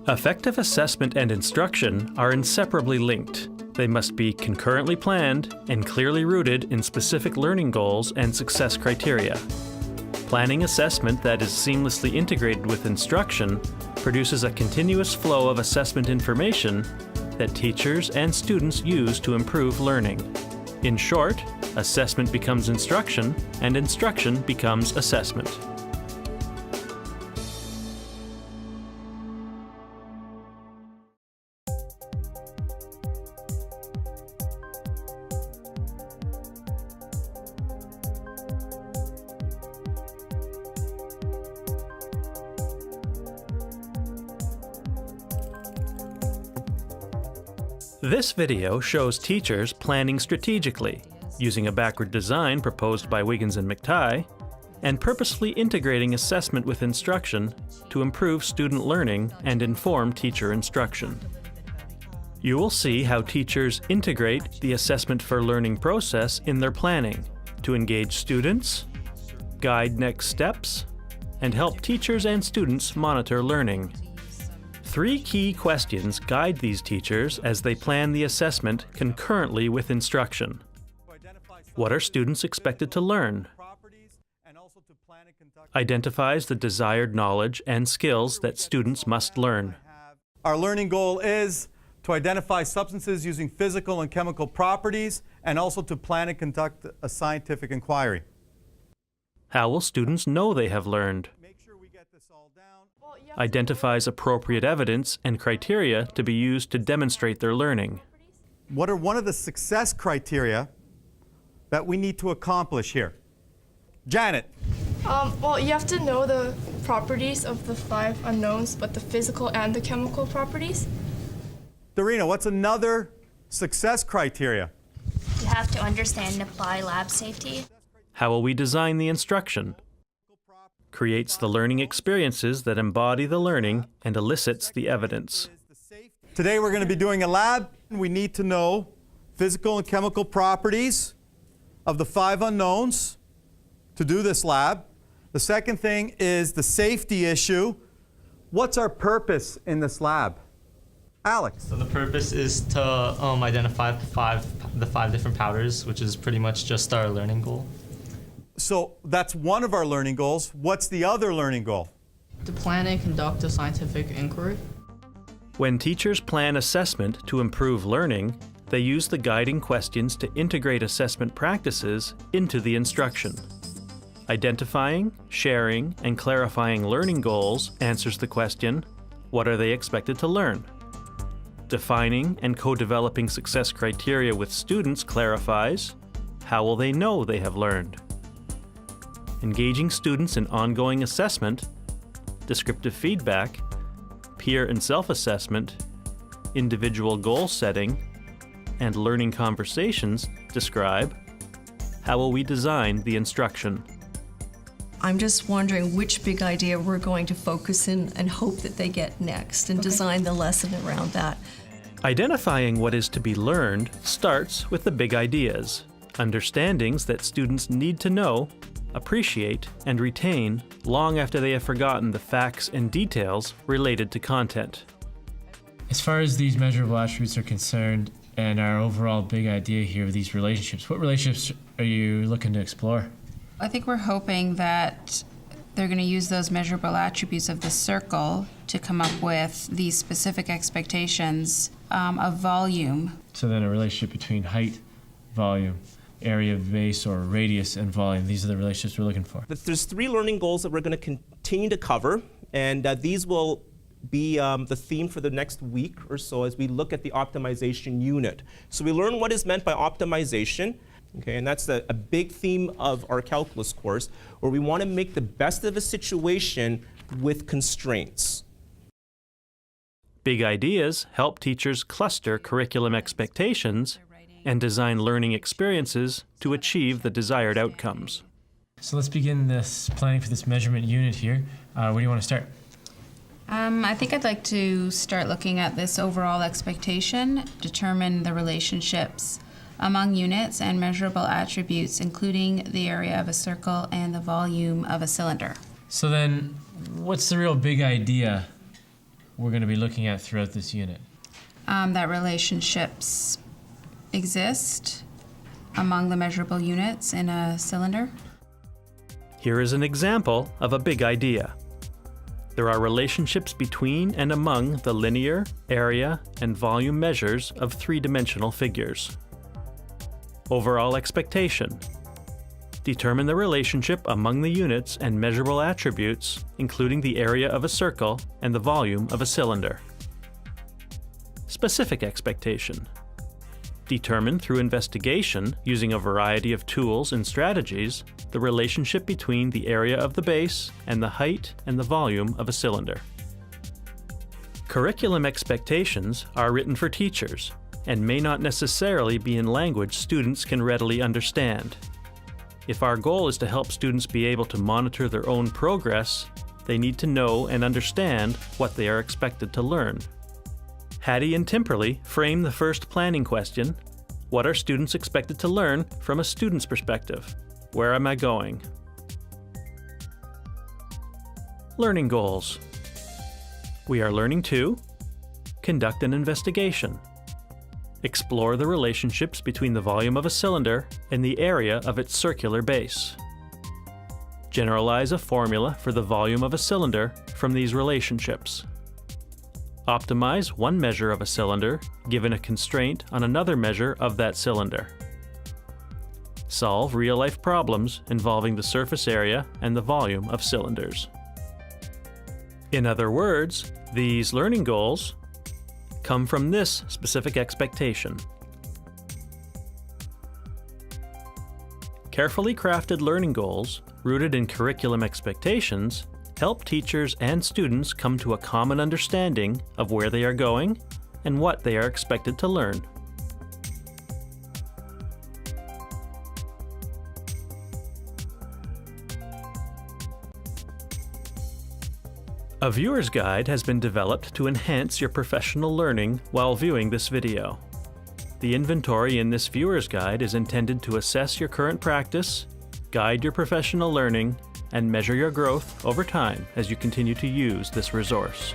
Effective assessment and instruction are inseparably linked. They must be concurrently planned and clearly rooted in specific learning goals and success criteria. Planning assessment that is seamlessly integrated with instruction produces a continuous flow of assessment information that teachers and students use to improve learning. In short, assessment becomes instruction, and instruction becomes assessment. This video shows teachers planning strategically, using a backward design proposed by Wiggins and McTighe, and purposefully integrating assessment with instruction to improve student learning and inform teacher instruction. You will see how teachers integrate the assessment for learning process in their planning to engage students, guide next steps, and help teachers and students monitor learning. 3 key questions guide these teachers as they plan the assessment concurrently with instruction. What are students expected to learn? Identifies the desired knowledge and skills that students must learn. Our learning goal is to identify substances using physical and chemical properties, and also to plan and conduct a scientific inquiry. How will students know they have learned? Identifies appropriate evidence and criteria to be used to demonstrate their learning. What are one of the success criteria that we need to accomplish here? Janet. Well, you have to know the properties of the 5 unknowns, but the physical and the chemical properties. Dorina, what's another success criteria? You have to understand and apply lab safety. How will we design the instruction? Creates the learning experiences that embody the learning and elicits the evidence. Today we're going to be doing a lab. We need to know physical and chemical properties of the 5 unknowns to do this lab. The second thing is the safety issue. What's our purpose in this lab? Alex. So the purpose is to identify the five different powders, which is pretty much just our learning goal. So that's one of our learning goals. What's the other learning goal? To plan and conduct a scientific inquiry. When teachers plan assessment to improve learning, they use the guiding questions to integrate assessment practices into the instruction. Identifying, sharing, and clarifying learning goals answers the question, what are they expected to learn? Defining and co-developing success criteria with students clarifies, how will they know they have learned? Engaging students in ongoing assessment, descriptive feedback, peer and self-assessment, individual goal setting, and learning conversations describe, how will we design the instruction? I'm just wondering which big idea we're going to focus in and hope that they get next and design the lesson around that. Identifying what is to be learned starts with the big ideas, understandings that students need to know, appreciate, and retain long after they have forgotten the facts and details related to content. As far as these measurable attributes are concerned and our overall big idea here of these relationships, what relationships are you looking to explore? I think we're hoping that they're going to use those measurable attributes of the circle to come up with these specific expectations of volume. So then a relationship between height, volume, area of base or radius, and volume. These are the relationships we're looking for. There's 3 learning goals that we're going to continue to cover, and these will be the theme for the next week or so as we look at the optimization unit. So we learn what is meant by optimization, okay, and that's a big theme of our calculus course, where we want to make the best of a situation with constraints. Big ideas help teachers cluster curriculum expectations and design learning experiences to achieve the desired outcomes. So let's begin this planning for this measurement unit here. Where do you want to start? I think I'd like to start looking at this overall expectation, determine the relationships among units and measurable attributes, including the area of a circle and the volume of a cylinder. So then, what's the real big idea we're going to be looking at throughout this unit? That relationships exist among the measurable units in a cylinder. Here is an example of a big idea. There are relationships between and among the linear, area, and volume measures of three-dimensional figures. Overall expectation. Determine the relationship among the units and measurable attributes, including the area of a circle and the volume of a cylinder. Specific expectation. Determine through investigation, using a variety of tools and strategies, the relationship between the area of the base and the height and the volume of a cylinder. Curriculum expectations are written for teachers and may not necessarily be in language students can readily understand. If our goal is to help students be able to monitor their own progress, they need to know and understand what they are expected to learn. Hattie and Timperley frame the first planning question: what are students expected to learn from a student's perspective? Where am I going? Learning goals. We are learning to conduct an investigation, explore the relationships between the volume of a cylinder and the area of its circular base, generalize a formula for the volume of a cylinder from these relationships, optimize one measure of a cylinder given a constraint on another measure of that cylinder, solve real-life problems involving the surface area and the volume of cylinders. In other words, these learning goals come from this specific expectation. Carefully crafted learning goals, rooted in curriculum expectations, help teachers and students come to a common understanding of where they are going and what they are expected to learn. A viewer's guide has been developed to enhance your professional learning while viewing this video. The inventory in this viewer's guide is intended to assess your current practice, guide your professional learning, and measure your growth over time as you continue to use this resource.